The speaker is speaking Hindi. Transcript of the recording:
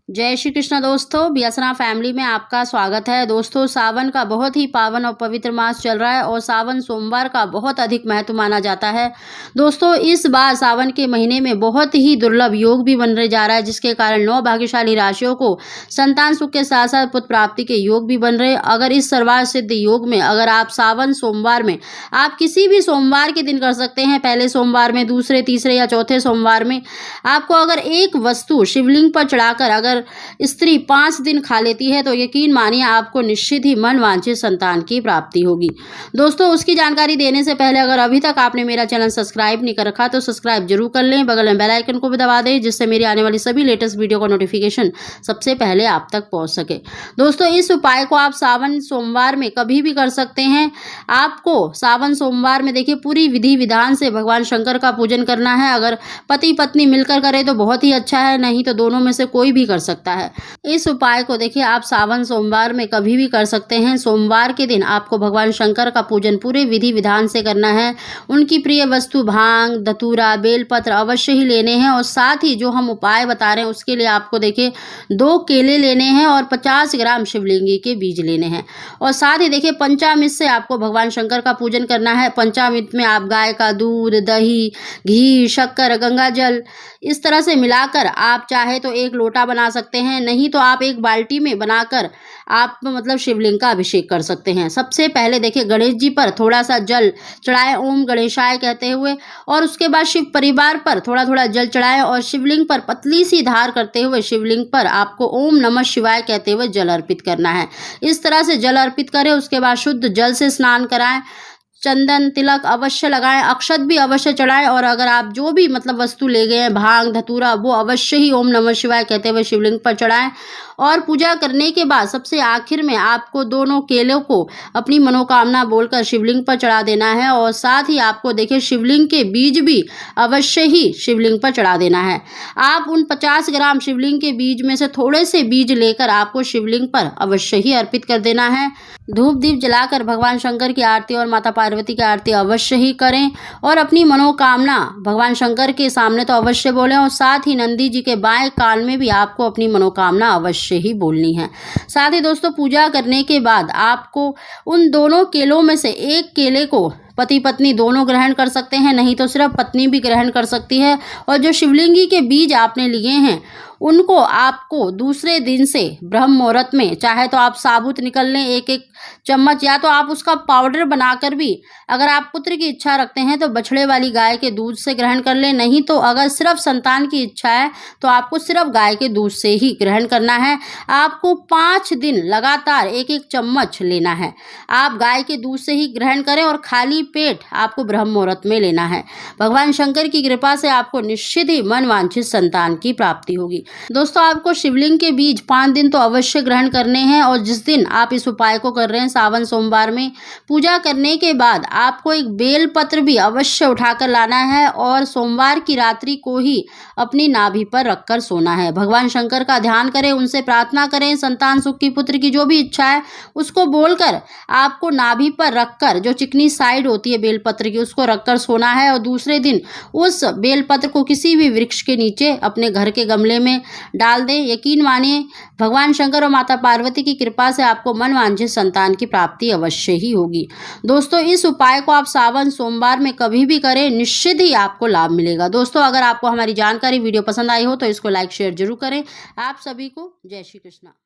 जय श्री कृष्ण दोस्तों, बियासना फैमिली में आपका स्वागत है। दोस्तों, सावन का बहुत ही पावन और पवित्र मास चल रहा है और सावन सोमवार का बहुत अधिक महत्व माना जाता है। दोस्तों, इस बार सावन के महीने में बहुत ही दुर्लभ योग भी बनने जा रहा है, जिसके कारण 9 भाग्यशाली राशियों को संतान सुख के साथ साथ पुत्र प्राप्ति के योग भी बन रहे हैं। अगर इस सर्वार्थ सिद्ध योग में अगर आप सावन सोमवार में आप किसी भी सोमवार के दिन कर सकते हैं, पहले सोमवार में, दूसरे, तीसरे या चौथे सोमवार में आपको अगर एक वस्तु शिवलिंग पर चढ़ाकर अगर स्त्री 5 दिन खा लेती है तो यकीन मानिए आपको निश्चित ही मन वांछित संतान की प्राप्ति होगी। दोस्तों, उसकी जानकारी देने से पहले अगर अभी तक आपने मेरा चैनल सब्सक्राइब नहीं कर रखा तो सब्सक्राइब जरूर कर लें, बगल में बेल आइकन को भी दबा दें, जिससे मेरी आने वाली सभी लेटेस्ट वीडियो का नोटिफिकेशन सबसे पहले आप तक पहुंच सके। दोस्तों, इस उपाय को आप सावन सोमवार में कभी भी कर सकते हैं। आपको सावन सोमवार में देखिए पूरी विधि विधान से भगवान शंकर का पूजन करना है। अगर पति पत्नी मिलकर करें तो बहुत ही अच्छा है, नहीं तो दोनों में से कोई भी कर सकता है। इस उपाय को देखिए आप सावन सोमवार में कभी भी कर सकते हैं। सोमवार के दिन आपको भगवान शंकर का पूजन पूरे विधि विधान से करना है। उनकी प्रिय वस्तु भांग, धतूरा, बेलपत्र अवश्य ही लेने हैं और साथ ही जो हम उपाय बता रहे हैं उसके लिए आपको देखिए 2 केले लेने हैं और 50 ग्राम शिवलिंगी के बीज लेने हैं। और साथ ही देखिए पंचामृत से आपको भगवान शंकर का पूजन करना है। पंचामृत में आप गाय का दूध, दही, घी, शक्कर, गंगा जल इस तरह से मिलाकर आप चाहे तो 1 लोटा बना सकते हैं, नहीं तो आप 1 बाल्टी में बनाकर आप शिवलिंग का अभिषेक कर सकते हैं। सबसे पहले देखिए गणेश जी पर थोड़ा सा जल चढ़ाएं ओम गणेशाय कहते हुए, और उसके बाद शिव परिवार पर थोड़ा थोड़ा जल चढ़ाएं और शिवलिंग पर पतली सी धार करते हुए शिवलिंग पर आपको ओम नमः शिवाय कहते हुए जल अर्पित करना है। इस तरह से जल अर्पित करें, उसके बाद शुद्ध जल से स्नान कराएं, चंदन तिलक अवश्य लगाएं, अक्षत भी अवश्य चढ़ाएं और अगर आप जो भी वस्तु ले गए हैं भांग धतूरा वो अवश्य ही ओम नमः शिवाय कहते हुए शिवलिंग पर चढ़ाएं। और पूजा करने के बाद सबसे आखिर में आपको दोनों केलों को अपनी मनोकामना बोलकर शिवलिंग पर चढ़ा देना है और साथ ही आपको देखिए शिवलिंग के बीज भी अवश्य ही शिवलिंग पर चढ़ा देना है। आप उन 50 ग्राम शिवलिंग के बीज में से थोड़े से बीज लेकर आपको शिवलिंग पर अवश्य ही अर्पित कर देना है। धूप दीप जलाकर भगवान शंकर की आरती और माता पार्वती की आरती अवश्य ही करें और अपनी मनोकामना भगवान शंकर के सामने तो अवश्य बोलें और साथ ही नंदी जी के बाएं कान में भी आपको अपनी मनोकामना अवश्य ही बोलनी है। साथ ही दोस्तों, पूजा करने के बाद आपको उन दोनों केलों में से 1 केले को पति पत्नी दोनों ग्रहण कर सकते हैं, नहीं तो सिर्फ पत्नी भी ग्रहण कर सकती है। और जो शिवलिंगी के बीज आपने लिए हैं उनको आपको दूसरे दिन से ब्रह्म मुहूर्त में चाहे तो आप साबुत निकल लें 1-1 चम्मच, या तो आप उसका पाउडर बनाकर भी अगर आप पुत्र की इच्छा रखते हैं तो बछड़े वाली गाय के दूध से ग्रहण कर लें, नहीं तो अगर सिर्फ संतान की इच्छा है तो आपको सिर्फ गाय के दूध से ही ग्रहण करना है। आपको 5 दिन लगातार 1-1 चम्मच लेना है। आप गाय के दूध से ही ग्रहण करें और खाली पेट आपको ब्रह्म मुहूर्त में लेना है। भगवान शंकर की कृपा से आपको निश्चित ही मन वांछित संतान की प्राप्ति होगी। दोस्तों, आपको शिवलिंग के बीज 5 दिन तो अवश्य ग्रहण करने हैं और जिस दिन आप इस उपाय को कर रहे हैं सावन सोमवार में, पूजा करने के बाद आपको 1 बेल पत्र भी अवश्य उठाकर लाना है और सोमवार की रात्रि को ही अपनी नाभि पर रखकर सोना है। भगवान शंकर का ध्यान करें, उनसे प्रार्थना करें, संतान सुख की, पुत्र की जो भी इच्छा है उसको बोलकर आपको नाभि पर रखकर जो चिकनी साइड होती है बेलपत्र की उसको रखकर सोना है और दूसरे दिन उस बेलपत्र को किसी भी वृक्ष के नीचे अपने घर के गमले में डाल दें। यकीन मानिए भगवान शंकर और माता पार्वती की कृपा से आपको मन वांछित संतान की प्राप्ति अवश्य ही होगी। दोस्तों, इस उपाय को आप सावन सोमवार में कभी भी करें, निश्चित ही आपको लाभ मिलेगा। दोस्तों, अगर आपको हमारी जानकारी वीडियो पसंद आई हो तो इसको लाइक शेयर जरूर करें। आप सभी को जय श्री कृष्ण।